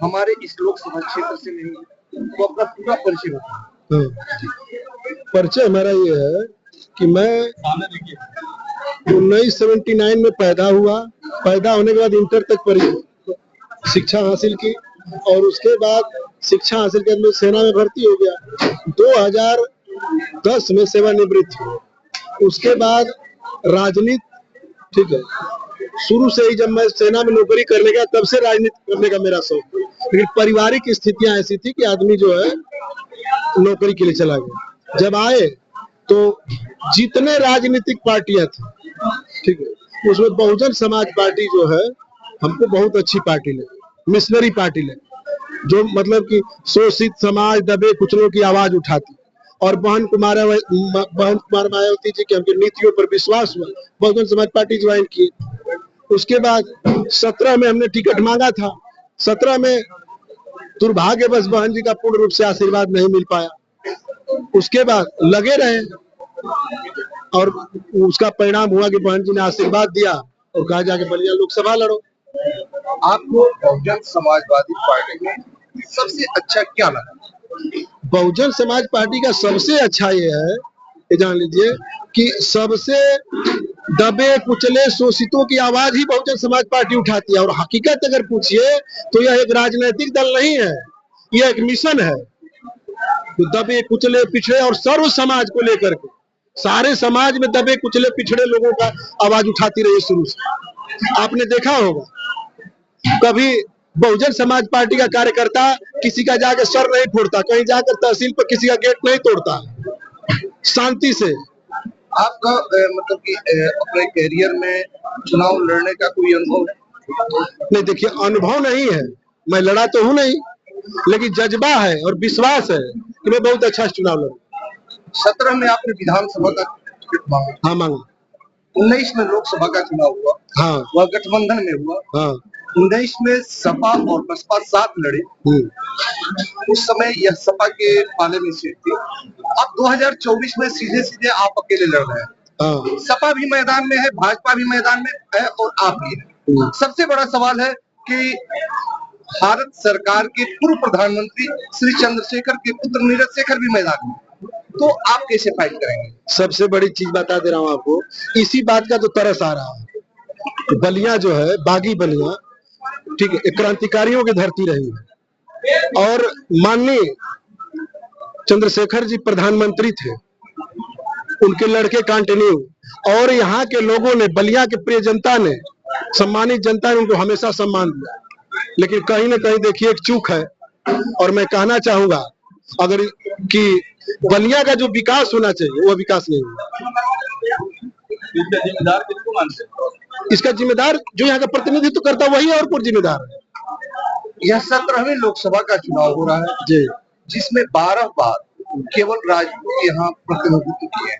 हमारे इस लोकसभा क्षेत्र से नहीं है, वो अपना पूरा परिचय बताएं। परिचय हमारा ये है कि मैं 1979 में पैदा हुआ। पैदा होने के बाद इंटर तक शिक्षा हासिल की और उसके बाद शिक्षा हासिल करके मैं सेना में भर्ती हो गया। 2010 में सेवानिवृत्त हुआ। उसके बाद राजनीति, ठीक है, शुरू से ही जब मैं सेना में नौकरी करने गया तब से राजनीति करने का मेरा शौक, लेकिन पारिवारिक स्थितियां ऐसी थी कि आदमी जो है नौकरी के लिए चला गया। जब आए तो जितने राजनीतिक पार्टियां थी, ठीक है, उसमें बहुजन समाज पार्टी जो है हमको बहुत अच्छी पार्टी लगी, मिशनरी पार्टी लगी, जो मतलब कि शोषित समाज, दबे कुचलों की आवाज उठाती। और बहन कुमार मायावती जी की हमकी नीतियों पर विश्वास हुआ, बहुजन समाज पार्टी ज्वाइन की। उसके बाद 17 में हमने टिकट मांगा था। 17 में दुर्भाग्यवश बहन जी का पूर्ण रूप से आशीर्वाद नहीं मिल पाया। उसके बाद लगे रहे और उसका परिणाम हुआ कि बहन जी ने आशीर्वाद दिया और कहा जाके बलिया लोकसभा लड़ो। आपको बहुजन समाजवादी पार्टी में सबसे अच्छा क्या लगा? बहुजन समाज पार्टी का सबसे अच्छा ये है कि जान लीजिए कि सबसे दबे कुचले शोषितों की आवाज ही बहुजन समाज पार्टी उठाती है। और हकीकत अगर पूछिए तो यह एक राजनीतिक दल नहीं है, यह एक मिशन है। तो दबे कुचले पिछड़े और सर्व समाज को लेकर के सारे समाज में दबे कुचले पिछड़े लोगों का आवाज उठाती रही शुरू से। आपने देखा होगा कभी बहुजन समाज पार्टी का कार्यकर्ता किसी का जाकर सर नहीं फोड़ता, कहीं जाकर तहसील पर किसी का गेट नहीं तोड़ता, शांति से। आपका मतलब कि अपने कैरियर में चुनाव लड़ने का कोई अनुभव है? नहीं, देखिए अनुभव नहीं है, मैं लड़ा तो हूं नहीं, लेकिन जज्बा है और विश्वास है कि मैं बहुत अच्छा चुनाव लड़ूं। 17 में आपने विधानसभा का टिकट मांगा? हाँ, मांगा। 19 में लोकसभा का चुनाव हुआ, हाँ, वह गठबंधन में हुआ। हाँ, 19 में सपा और बसपा साथ लड़े, उस समय यह सपा के पाले में सीट थी। अब 2024 में सीधे सीधे आप अकेले लड़ रहे हैं। हाँ। सपा भी मैदान में है, भाजपा भी मैदान में है और आप भी हैं। सबसे बड़ा सवाल है कि भारत सरकार के पूर्व प्रधानमंत्री श्री चंद्रशेखर के पुत्र नीरज शेखर भी मैदान में, तो आप कैसे फाइट करेंगे? सबसे बड़ी चीज बता दे रहा हूँ आपको, इसी बात का तो तरस आ रहा है। बलिया जो है, बागी बलिया, ठीक है, क्रांतिकारियों की धरती रही है और माननीय चंद्रशेखर जी प्रधानमंत्री थे, उनके लड़के कंटिन्यू, और यहाँ के लोगों ने, बलिया के प्रिय जनता ने, सम्मानित जनता ने उनको हमेशा सम्मान दिया। लेकिन कहीं ना कहीं देखिए एक चूक है, और मैं कहना चाहूंगा अगर कि बलिया का जो विकास होना चाहिए वो विकास नहीं हुआ। इसका जिम्मेदार किसको मानते हैं? इसका जिम्मेदार जो यहाँ का प्रतिनिधित्व करता वही है, और कौन जिम्मेदार है? यह 17वीं लोकसभा का चुनाव हो रहा है जी, जिसमें 12 बार केवल राजपूत यहाँ प्रतिनिधित्व किए,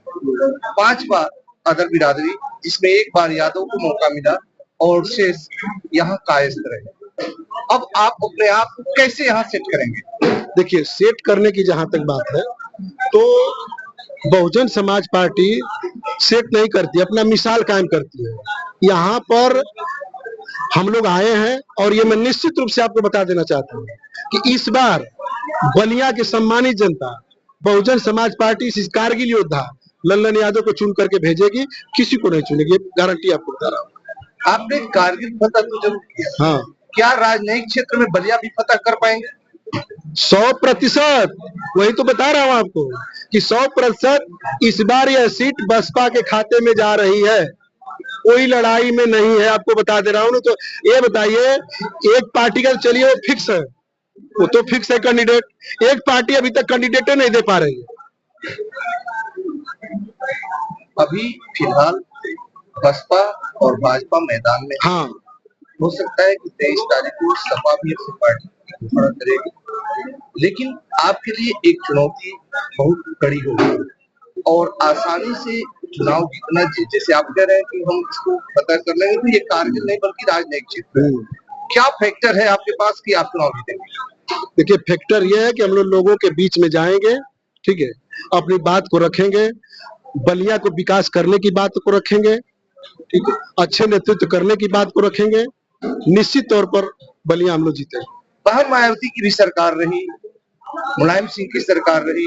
5 बार अदर बिरादरी, जिसमें 1 बार यादव को मौका मिला और शेष यहाँ कायस्थ रहे। अब आप अपने आप को कैसे यहाँ सेट करेंगे? देखिए सेट करने की जहां तक बात है तो बहुजन समाज पार्टी सेट नहीं करती, अपना मिसाल कायम करती है। यहाँ पर हम लोग आए हैं और ये मैं निश्चित रूप से आपको बता देना चाहता हूँ कि इस बार बलिया के सम्मानित जनता बहुजन समाज पार्टी इस कारगिल योद्धा लल्लन यादव को चुन करके भेजेगी, किसी को नहीं चुनेगी, गारंटी आपको बता रहा हूँ। आपने कारगिल फतह तो जरूर किया, हाँ, क्या राजनयिक क्षेत्र में बलिया भी फतह कर पाएंगे? 100%, वही तो बता रहा हूं आपको कि 100% इस बार यह सीट बसपा के खाते में जा रही है, कोई लड़ाई में नहीं है, आपको बता दे रहा हूं। तो ये बताइए, एक पार्टी का चलिए वो फिक्स है, वो तो फिक्स है कैंडिडेट, एक पार्टी अभी तक कैंडिडेट नहीं दे पा रही है। अभी फिलहाल बसपा और भाजपा मैदान में, हाँ, हो सकता है कि 23 तारीख को सपा भी अपनी पार्टी की घोषणा करेगी, लेकिन आपके लिए एक चुनौती बहुत कड़ी होगी और आसानी से चुनाव जीतना, जैसे आप कह रहे हैं कि हम इसको पता कर लेंगे, तो ये कारगिल नहीं बल्कि राजनयिक क्षेत्र है। क्या फैक्टर है आपके पास कि आप चुनाव जीतेंगे? देखिए फैक्टर ये है कि हम लोगों के बीच में जाएंगे, ठीक है, अपनी बात को रखेंगे, बलिया को विकास करने की बात को रखेंगे, ठीक है, अच्छे नेतृत्व करने की बात को रखेंगे, निश्चित तौर पर बलिया हम लोग जीतेंगे। वह मायावती की भी सरकार रही, मुलायम सिंह की सरकार रही,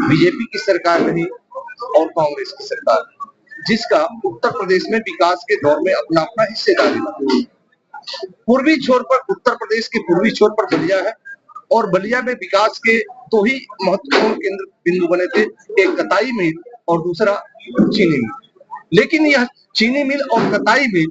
बीजेपी की सरकार रही और कांग्रेस की सरकार, जिसका उत्तर प्रदेश में विकास के दौर में अपना अपना हिस्सेदारी रहा। पूर्वी छोर पर, उत्तर प्रदेश के पूर्वी छोर पर बलिया है और बलिया में विकास के दो ही महत्वपूर्ण केंद्र बिंदु बने थे, एक कताई मिल और दूसरा चीनी मिल। लेकिन यह चीनी मिल और कताई मिल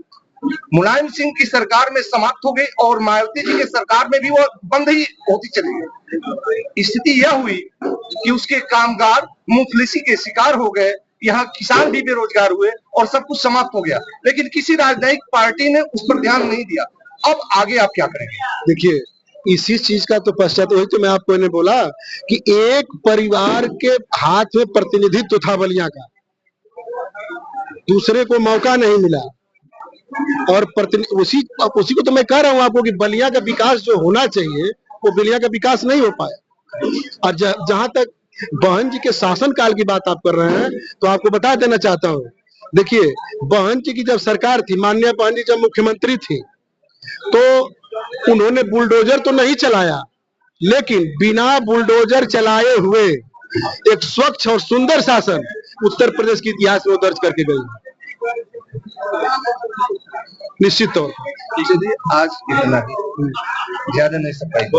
मुलायम सिंह की सरकार में समाप्त हो गई और मायावती जी के सरकार में भी वो बंद ही होती चली गई। स्थिति यह हुई कि उसके कामगार मुफलिसी के शिकार हो गए, यहाँ किसान भी बेरोजगार हुए और सब कुछ समाप्त हो गया, लेकिन किसी राजनयिक पार्टी ने उस पर ध्यान नहीं दिया। अब आगे आप क्या करेंगे? देखिए, इसी चीज का तो पश्चात वही तो मैं आपको ने बोला कि एक परिवार के हाथ में प्रतिनिधित्व था बलिया का, दूसरे को मौका नहीं मिला और उसी को तो मैं कह रहा हूं आपको कि बलिया का विकास जो होना चाहिए वो बलिया का विकास नहीं हो पाया। और जहां तक बहन जी के शासन काल की बात आप कर रहे हैं तो आपको बता देना चाहता हूं, देखिए बहन जी की जब सरकार थी, माननीय बहन जी जब मुख्यमंत्री थी, तो उन्होंने बुलडोजर तो नहीं चलाया, लेकिन बिना बुलडोजर चलाए हुए एक स्वच्छ और सुंदर शासन उत्तर प्रदेश के इतिहास में दर्ज करके गई, निश्चित तौर पर। चलिए आज इतना ही, ज्यादा नहीं सफाई।